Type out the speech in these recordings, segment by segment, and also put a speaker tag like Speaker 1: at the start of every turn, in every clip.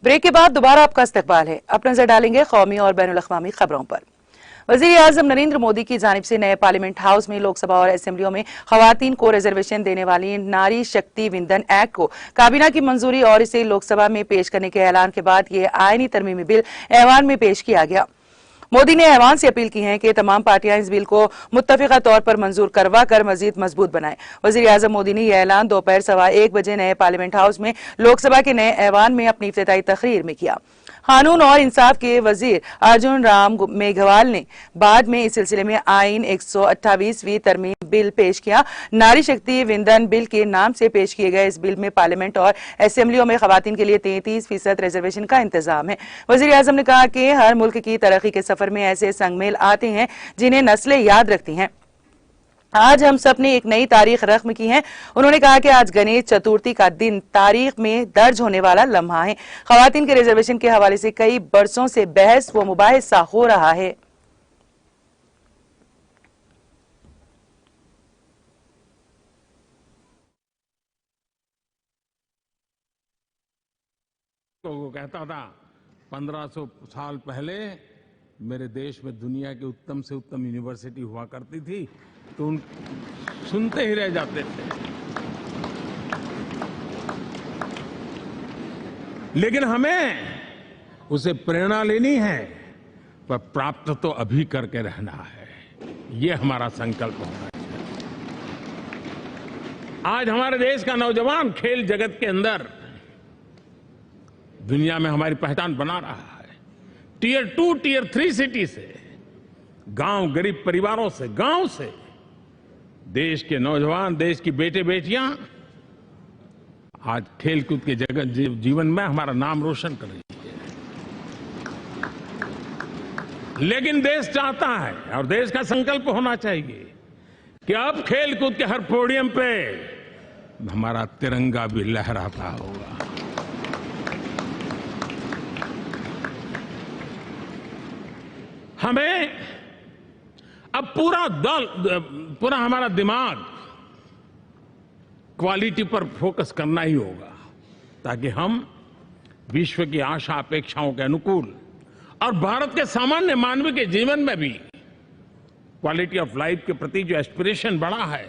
Speaker 1: Break के बाद दोबारा आपका इस्तकबाल है। अब नजर डालेंगे कौमी और बैनुल-अक़वामी खबरों पर। वज़ीर आज़म नरेंद्र मोदी की जानिब से नए पार्लियामेंट हाउस में लोकसभा और असेंबलियों में खवातीन को रिजर्वेशन देने वाली नारी शक्ति विंदन एक्ट को काबीना की मंजूरी और इसे लोकसभा में पेश करने के ऐलान के बाद ये आईनी तरमीमी बिल ऐवान में पेश किया गया। मोदी ने ऐवान से अपील की है कि तमाम पार्टियां इस बिल को मुत्तफिका तौर पर मंजूर करवा कर मजीद मजबूत बनाएं। वज़ीर आज़म मोदी ने यह ऐलान दोपहर 1:15 बजे नए पार्लियामेंट हाउस में लोकसभा के नए ऐवान में अपनी इफ्तिताई तकरीर में किया। कानून और इंसाफ के वजीर अर्जुन राम मेघवाल ने बाद में इस सिलसिले में आईन 128वीं तरमीम बिल पेश किया। नारी शक्ति विंदन बिल के नाम से पेश किए गए इस बिल में पार्लियामेंट और असेंबलियों में खवातीन के लिए 33% रिजर्वेशन का इंतजाम है। वज़ीर आज़म ने कहा कि हर मुल्क की तरक्की के सफर में ऐसे संगमेल आते हैं जिन्हें नस्लें याद रखती हैं। आज हम सब ने एक नई तारीख रकम की है। उन्होंने कहा कि आज गणेश चतुर्थी का दिन तारीख में दर्ज होने वाला लम्हा है। खवातीन के रिजर्वेशन के हवाले से कई बरसों से बहस व मुबाहिसा हो रहा है।
Speaker 2: तो कहता था 1500 साल पहले मेरे देश में दुनिया की उत्तम से उत्तम यूनिवर्सिटी हुआ करती थी, तो उन सुनते ही रह जाते थे। लेकिन हमें उसे प्रेरणा लेनी है, पर प्राप्त तो अभी करके रहना है। ये हमारा संकल्प होना चाहिए। आज हमारे देश का नौजवान खेल जगत के अंदर दुनिया में हमारी पहचान बना रहा है। टियर 2, टियर 3 सिटी से, गांव, गरीब परिवारों से, गांव से देश के नौजवान, देश की बेटे बेटियां आज खेलकूद के जगत जीवन में हमारा नाम रोशन कर रही है। लेकिन देश चाहता है और देश का संकल्प होना चाहिए कि अब खेलकूद के हर पोडियम पे हमारा तिरंगा भी लहराता होगा। हमें अब पूरा हमारा दिमाग क्वालिटी पर फोकस करना ही होगा, ताकि हम विश्व की आशा अपेक्षाओं के अनुकूल और भारत के सामान्य मानव के जीवन में भी क्वालिटी ऑफ लाइफ के प्रति जो एस्पिरेशन बढ़ा है,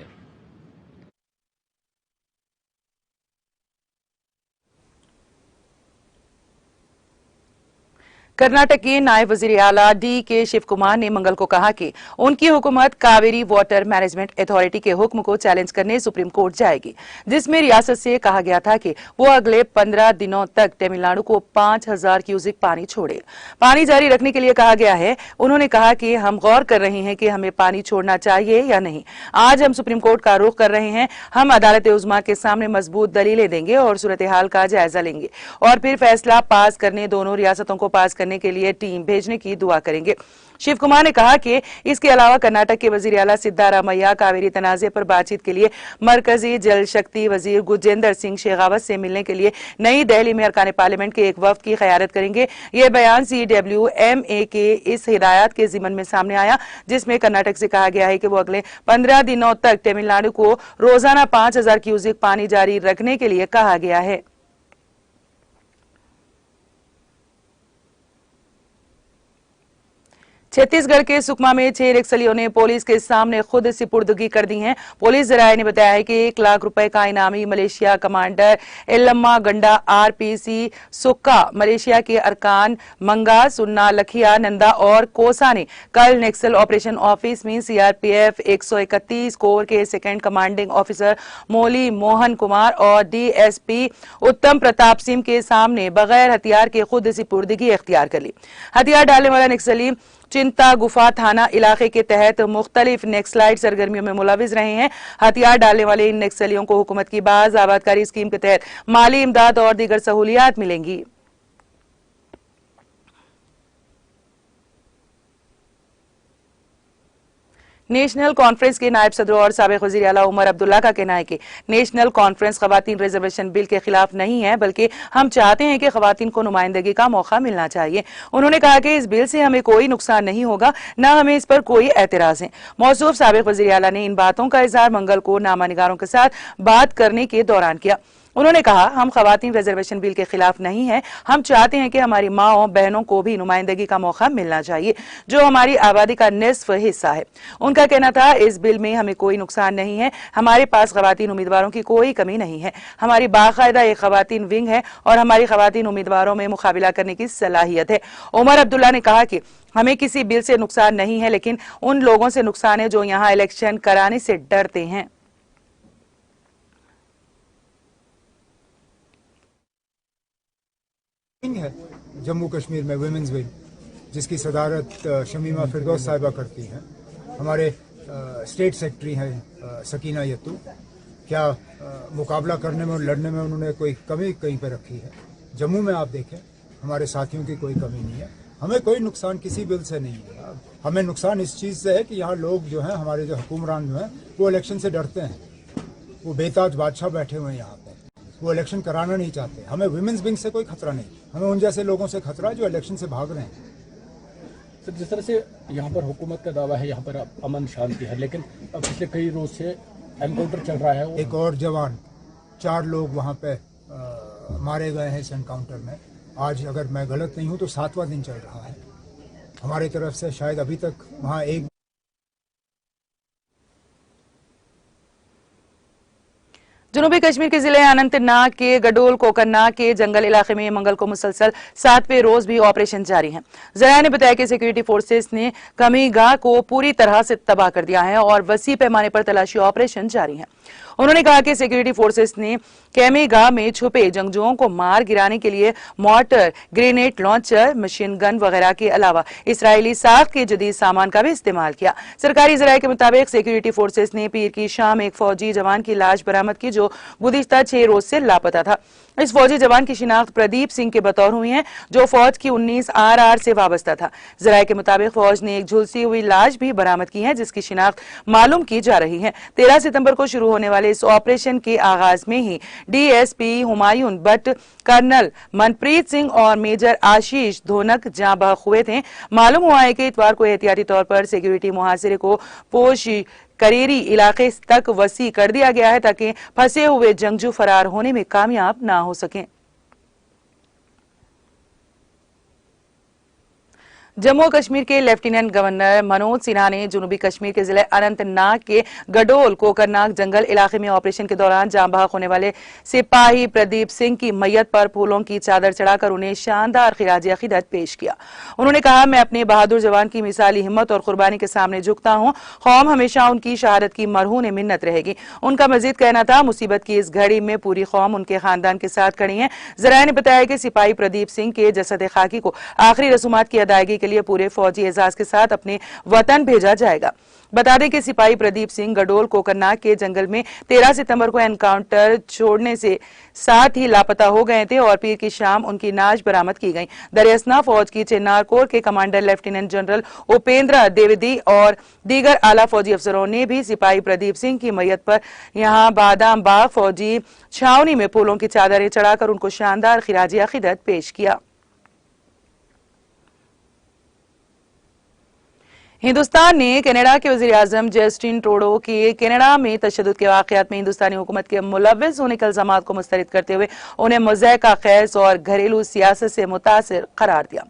Speaker 1: कर्नाटक के नायब वजीर आला डी.के. शिव कुमार ने मंगल को कहा कि उनकी हुकूमत कावेरी वाटर मैनेजमेंट अथॉरिटी के हुक्म को चैलेंज करने सुप्रीम कोर्ट जाएगी, जिसमें रियासत से कहा गया था कि वो अगले 15 दिनों तक तमिलनाडु को 5000 क्यूसिक पानी छोड़े। पानी जारी रखने के लिए कहा गया है। उन्होंने कहा कि हम गौर कर रहे हैं कि हमें पानी छोड़ना चाहिए या नहीं। आज हम सुप्रीम कोर्ट का रुख कर रहे हैं। हम अदालत उज़्मा के सामने मजबूत दलीलें देंगे और सूरत हाल का जायजा लेंगे और फिर फैसला पास करने दोनों रियासतों को पास करने के लिए टीम भेजने की दुआ करेंगे। शिव कुमार ने कहा कि इसके अलावा कर्नाटक के वजीर आला सिद्धारामैया कावेरी तनाज़े पर बातचीत के लिए मरकजी जल शक्ति वजीर गुजेंद्र सिंह शेखावत से मिलने के लिए नई दिल्ली में अरकान पार्लियामेंट के एक वफ्द की क़यादत करेंगे। यह बयान CWMA के इस हिदायत के ज़िमन में सामने आया, जिसमें कर्नाटक से कहा गया है कि वो अगले 15 दिनों तक तमिलनाडु को रोजाना 5000 क्यूसिक पानी जारी रखने के लिए कहा गया है। छत्तीसगढ़ के सुकमा में 6 नक्सलियों ने पुलिस के सामने खुद सिपुर्दगी कर दी है। पुलिस जराये ने बताया है कि 1 लाख रुपए का इनामी मलेशिया कमांडर एल्लम्मा गंडा RPC सुक्का, मलेशिया के अरकान मंगा, सुन्ना, लखिया, नंदा और कोसा ने कल नक्सल ऑपरेशन ऑफिस में CRPF 131 कोर के सेकंड कमांडिंग ऑफिसर मोली मोहन कुमार और DSP उत्तम प्रताप सिंह के सामने बगैर हथियार के खुद सिपुर्दगी इख्तियार कर ली। हथियार डालने वाला नक्सली चिंता गुफा थाना इलाके के तहत मुख्तलिफ नक्सलाइट सरगर्मियों में मुलविस रहे हैं। हथियार डालने वाले इन नक्सलियों को हुकूमत की बाज़ आबादकारी स्कीम के तहत माली इमदाद और दीगर सहूलियात मिलेंगी। नेशनल कॉन्फ्रेंस के नायब सदर और साबिक वज़ीर आला उमर अब्दुल्ला का कहना है कि नेशनल कॉन्फ्रेंस खवातीन रिजर्वेशन बिल के खिलाफ नहीं है, बल्कि हम चाहते हैं कि खवातीन को नुमाइंदगी का मौका मिलना चाहिए। उन्होंने कहा कि इस बिल से हमें कोई नुकसान नहीं होगा, न हमें इस पर कोई एतराज है। मौसूफ साबिक वज़ीर आला ने इन बातों का इजहार मंगल को नामा निगारों के साथ बात करने के दौरान किया। उन्होंने कहा, हम खवातीन रिजर्वेशन बिल के खिलाफ नहीं है, हम चाहते हैं कि हमारी माओ बहनों को भी नुमाइंदगी का मौका मिलना चाहिए, जो हमारी आबादी का निस्फ हिस्सा है। उनका कहना था, इस बिल में हमें कोई नुकसान नहीं है, हमारे पास खवातीन उम्मीदवारों की कोई कमी नहीं है, हमारी बाकायदा एक खवातीन विंग है और हमारी खवातीन उम्मीदवारों में मुकाबला करने की सलाहियत है। उमर अब्दुल्ला ने कहा कि हमें किसी बिल से नुकसान नहीं है, लेकिन उन लोगों से नुकसान है जो यहाँ इलेक्शन कराने से डरते हैं।
Speaker 3: है जम्मू कश्मीर में वुमेन्स विंग, जिसकी सदारत शमीमा फिरदौस साहिबा करती हैं। हमारे स्टेट सेक्रेटरी हैं सकीना यत्तू। क्या मुकाबला करने में और लड़ने में उन्होंने कोई कमी कहीं पर रखी है? जम्मू में आप देखें, हमारे साथियों की कोई कमी नहीं है। हमें कोई नुकसान किसी बिल से नहीं है। हमें नुकसान इस चीज़ से है कि यहाँ लोग जो हैं, हमारे जो हुक्मरान जो हैं, वो इलेक्शन से डरते हैं। वो बेताज बादशाह बैठे हुए हैं यहाँ पर, वो इलेक्शन कराना नहीं चाहते। हमें वुमेन्स विंग से कोई खतरा नहीं, हमें उन जैसे लोगों से खतरा है जो इलेक्शन से भाग रहे हैं।
Speaker 4: सर, जिस तरह से यहाँ पर हुकूमत का दावा है यहाँ पर अमन शांति है, लेकिन पिछले कई रोज से एनकाउंटर चल रहा है।
Speaker 3: एक और जवान, 4 लोग वहाँ पे मारे गए हैं इस एनकाउंटर में। आज अगर मैं गलत नहीं हूँ तो 7वां दिन चल रहा है। हमारी तरफ से शायद अभी तक वहाँ एक
Speaker 1: जनूबी कश्मीर के जिले अनंतनाग के गडोल कोकरनाग के जंगल इलाके में मंगल को मुसलसल 7वें रोज भी ऑपरेशन जारी है। जराया ने बताया कि सिक्योरिटी फोर्सेस ने कमीगाह को पूरी तरह से तबाह कर दिया है और वसी पैमाने पर तलाशी ऑपरेशन जारी है। उन्होंने कहा कि सिक्योरिटी फोर्सेस ने कैमेगाह में छुपे जंगजुओं को मार गिराने के लिए mortar, grenade launcher, machine gun वगैरह के अलावा इसराइली साख के जदीद सामान का भी इस्तेमाल किया। सरकारी जराये के मुताबिक सिक्योरिटी फोर्सेस ने पीर की शाम एक फौजी जवान की लाश बरामद की जो गुज़िश्ता 6 रोज से लापता था। इस फौजी जवान की शिनाख्त प्रदीप सिंह के बतौर हुई है, जो फौज की 19 RR से वाबस्ता था। जराये के मुताबिक फौज ने एक झुलसी हुई लाश भी बरामद की है, जिसकी शिनाख्त मालूम की जा रही है। 13 सितंबर को शुरू होने वाले इस ऑपरेशन के आगाज में ही DSP हुमायूं बट, कर्नल मनप्रीत सिंह और मेजर आशीष धोनक जाँ बहक हुए थे। मालूम हुआ है कि इतवार को एहतियाती तौर पर सिक्योरिटी मुहासिरे को पोश करेरी इलाके तक वसी कर दिया गया है, ताकि फंसे हुए जंगजू फरार होने में कामयाब ना हो सकें। जम्मू कश्मीर के लेफ्टिनेंट गवर्नर मनोज सिन्हा ने जनूबी कश्मीर के जिले अनंतनाग के गडोल कोकरनाग जंगल इलाके में ऑपरेशन के दौरान जाँ बहक होने वाले सिपाही प्रदीप सिंह की मैयत पर फूलों की चादर चढ़ाकर उन्हें शानदार खिराज अकीदत पेश किया। उन्होंने कहा, मैं अपने बहादुर जवान की मिसाली हिम्मत और कुर्बानी के सामने झुकता हूँ। कौम हमेशा उनकी शहादत की मरहून मिन्नत रहेगी। उनका मजीद कहना था, मुसीबत की इस घड़ी में पूरी कौम उनके खानदान के साथ खड़ी है। जराये ने बताया कि सिपाही प्रदीप सिंह के जसद खाकी को आखिरी रसूमात की अदायगी के लिए पूरे फौजी एजाज के साथ अपने वतन भेजा जाएगा। बता दें कि सिपाही प्रदीप सिंह गडोल कोकरनाग के जंगल में 13 सितंबर को एनकाउंटर छोड़ने से साथ ही लापता हो गए थे और पीर की शाम उनकी नाश बरामद की गई। दरियासना फौज की चिन्नार कोर के commander lieutenant general Upendra Dwivedi और दीगर आला फौजी अफसरों ने भी सिपाही प्रदीप सिंह की मैयत पर यहां बादाम बाग फौजी छावनी में फूलों की चादरें चढ़ाकर उनको शानदार खिराज अकीदत पेश किया। हिंदुस्तान ने कनाडा के वज़ीर आज़म जस्टिन ट्रूडो के कनाडा में तशद्दुद के वाक़यात में हिंदुस्तानी हुकूमत के मुलव्विस होने के इल्ज़ामात को मुस्तरद करते हुए उन्हें मुज़ायक़ा खैज़ और घरेलू सियासत से मुतासिर करार दिया।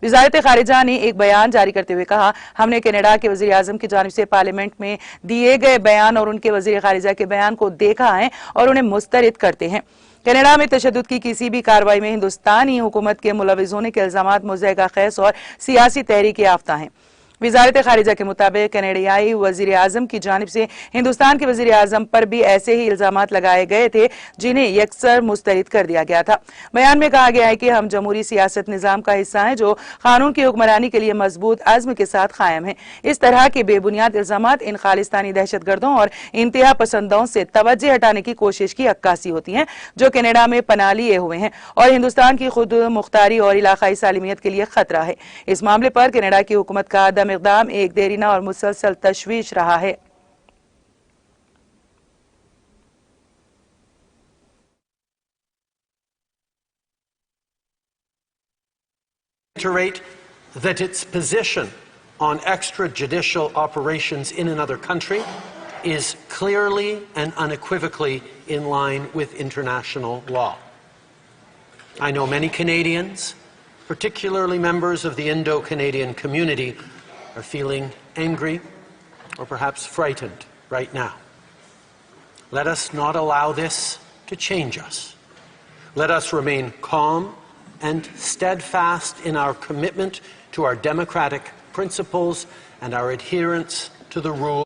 Speaker 1: वज़ारत ख़ारिजा ने एक बयान जारी करते हुए कहा, हमने कनाडा के वज़ीर आज़म की जानिब से पार्लियामेंट में दिए गए बयान और उनके वज़ीर ख़ारिजा के बयान को देखा है और उन्हें मुस्तरद करते हैं। कनाडा में तशद्दुद की किसी भी कार्रवाई में हिंदुस्तानी हुकूमत के मुलव्विस होने के इल्ज़ामात मुज़ायक़ा खैज़ और सियासी तहरीक याफ्ता हैं। वज़ारत ख़ारिजा के मुताबिक कनाडाई वज़ीर आज़म की जानिब से हिंदुस्तान के वज़ीर आज़म पर भी ऐसे ही इल्ज़ामात लगाए गए थे, जिन्हें यकसर मुस्तरद कर दिया गया था। बयान में कहा गया है कि हम जमहूरी सियासत निज़ाम का हिस्सा हैं, जो कानून की हुक्मरानी के लिए मजबूत अज़्म के साथ कायम है। इस तरह के बेबुनियाद इल्ज़ामात इन खालिस्तानी दहशतगर्दों और इंतहा पसंदों से तवज्जो हटाने की कोशिश की अक्कासी होती हैं, जो कनाडा में पनाह लिए हुए हैं और हिंदुस्तान की खुद मुख्तारी और इलाकाई सालिमियत के लिए खतरा है। इस मामले पर कनाडा की हुकूमत का आजम इक़दाम एक देरीना और मुसलसल तशवीश रहा है।
Speaker 5: That its position on extrajudicial operations in another country is clearly and unequivocally in line with international law. I know many Canadians, particularly members of the Indo-Canadian community, are feeling angry or perhaps frightened right now. Let us not allow this to change us. Let us remain calm and steadfast in our commitment to our democratic principles and our adherence to the rule.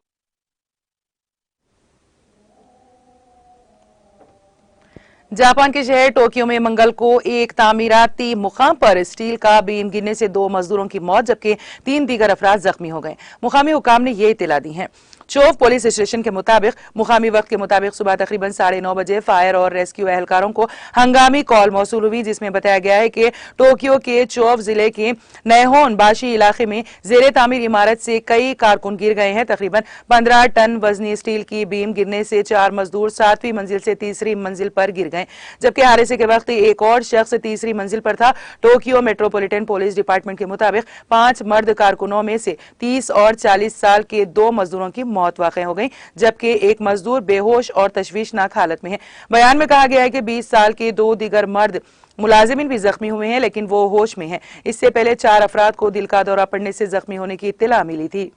Speaker 1: Japan के शहर Tokyo में मंगल को एक तामीराती मुकाम पर steel का beam गिरने से 2 मजदूरों की मौत जबकि 3 दीगर अफराद जख्मी हो गए। मुकामी हुकाम ने ये इत्तला दी है। चोव पुलिस स्टेशन के मुताबिक मुकामी वक्त के मुताबिक सुबह तकरीबन 9:30 बजे फायर और रेस्क्यू एहलकारों को हंगामी कॉल मौसूल हुई जिसमें बताया गया है कि टोक्यो के चोव जिले के नैहोन बाशी इलाके में जेर तामीर इमारत से कई कारकुन गिर गए हैं। तकरीबन 15 टन वजनी स्टील की बीम गिरने से 4 मजदूर 7वीं मंजिल से 3री मंजिल पर गिर गए जबकि हादसे के वक्त एक और शख्स 3री मंजिल पर था। टोक्यो मेट्रोपॉलिटन पुलिस डिपार्टमेंट के मुताबिक 5 मर्द कारकुनों में से 30 और 40 साल के 2 मजदूरों की मौत वाक़ई हो गई जबकि एक मजदूर बेहोश और तशवीशनाक हालत में है। बयान में कहा गया है कि 20 साल के 2 दीगर मर्द मुलाजिमिन भी जख्मी हुए हैं लेकिन वो होश में हैं। इससे पहले 4 अफराद को दिल का दौरा पड़ने से जख्मी होने की इत्तला मिली थी।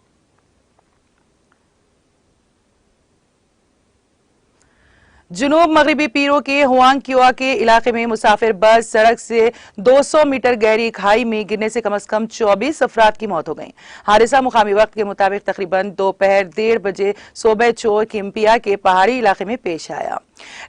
Speaker 1: जुनूब मगरिबी पीरो के हुआंगक्योआ के इलाके में मुसाफिर बस सड़क से 200 मीटर गहरी खाई में गिरने से कम 24 अफराद की मौत हो गई। हादसा मुकामी वक्त के मुताबिक तकरीबन दोपहर 1:30 बजे सोबे चोर किम्पिया के पहाड़ी इलाके में पेश आया।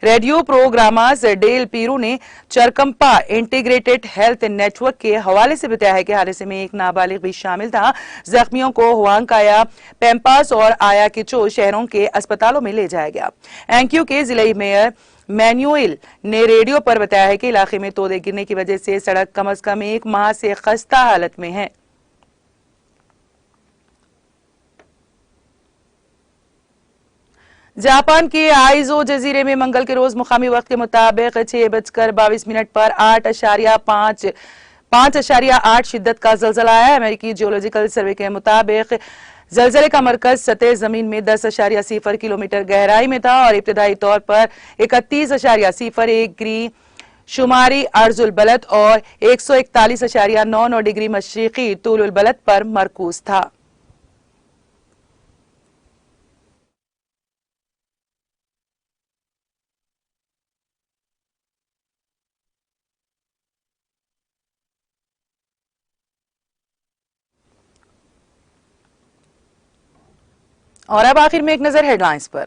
Speaker 1: रेडियो प्रोग्रामर्स डेल पीरू ने चरकंपा इंटीग्रेटेड हेल्थ नेटवर्क के हवाले से बताया है कि हादसे में एक नाबालिग भी शामिल था। जख्मियों को हुआंगकाया, पेम्पास और आया किचो शहरों के अस्पतालों में ले जाया गया। एंक्यू के जिले मेयर मैनुएल ने रेडियो पर बताया है कि इलाके में तोदे गिरने की वजह से सड़क कम से कम 1 माह से खस्ता हालत में है। जापान के आइजो जजीरे में मंगल के रोज मुकामी वक्त के मुताबिक 6:22 पर 5.8 शिद्दत का जलजला आया। अमेरिकी जियोलॉजिकल सर्वे के मुताबिक जलजले का मरकज सतह जमीन में 10.0 किलोमीटर गहराई में था और इब्तदाई तौर पर 31.01 डिग्री शुमारी अर्जुल बलद और 141.99 डिग्री मशरिकी तूलुल बलद पर मरकूज था। और अब आखिर में एक नजर हेडलाइंस पर।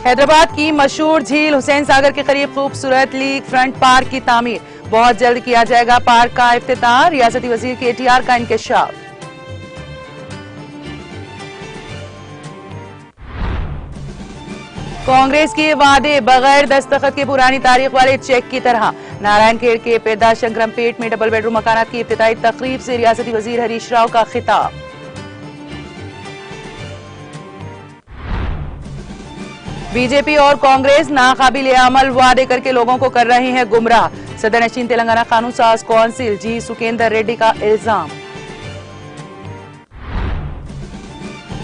Speaker 1: हैदराबाद की मशहूर झील हुसैन सागर के करीब खूबसूरत लीक फ्रंट पार्क की तामीर, बहुत जल्द किया जाएगा पार्क का इफ्तिताह। रियासती वजीर KTR का इंकशाफ। कांग्रेस के वादे बगैर दस्तखत के पुरानी तारीख वाले चेक की तरह। नारायणखेड़ के पेदा शंकरमपेट में डबल बेडरूम मकानात की इफ्तिताई तकरीब से रियासती वजीर हरीश राव का खिताब। बीजेपी और कांग्रेस नाकाबिल अमल वादे करके लोगों को कर रहे हैं गुमराह। सदर नशीन तेलंगाना कानून साज कौंसिल जी सुकेंदर रेड्डी का इल्जाम।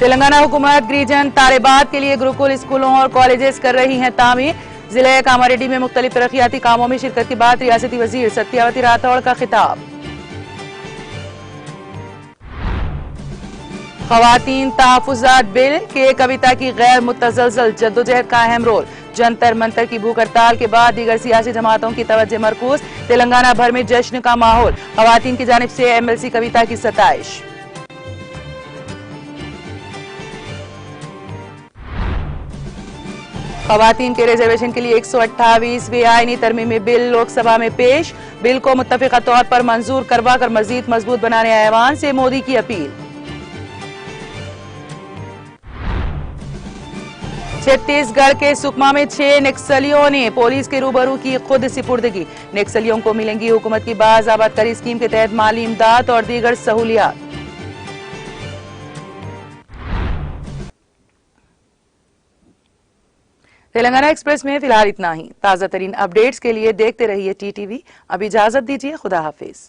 Speaker 1: तेलंगाना हुकूमत गिरिजन तालिबात के लिए गुरुकुल स्कूलों और कॉलेजेस कर रही हैं तामीर। जिले कामारेड्डी में मुख्तलिफ तरक्याती कामों में शिरकत के बाद रियासती वजीर सत्यावती राठौड़ का खिताब। खवातीन तहफ़्फ़ुज़ात बिल के कविता की गैर मुतसलसल जद्दोजहद का अहम रोल। जंतर मंतर की भूख हड़ताल के बाद दीगर सियासी जमातों की तवज्जो मरकूज। तेलंगाना भर में जश्न का माहौल। खवातीन की जानिब से MLC कविता की सताइश। खवातीन के रिजर्वेशन के लिए 128वें आईनी तरमीमी बिल लोकसभा में पेश। बिल को मुत्तफिका तौर पर मंजूर करवाकर मजीद मजबूत बनाने ऐवान से मोदी की अपील। छत्तीसगढ़ के सुकमा में 6 नक्सलियों ने पुलिस के रूबरू की खुद सिपुर्दगी। नक्सलियों को मिलेंगी हुकूमत की बाज़ाबतकारी स्कीम के तहत माली इमदाद और दीगर सहूलियात। तेलंगाना एक्सप्रेस में फिलहाल इतना ही। ताजा तरीन अपडेट्स के लिए देखते रहिए टीटीवी। अब इजाजत दीजिए, खुदा हाफिज।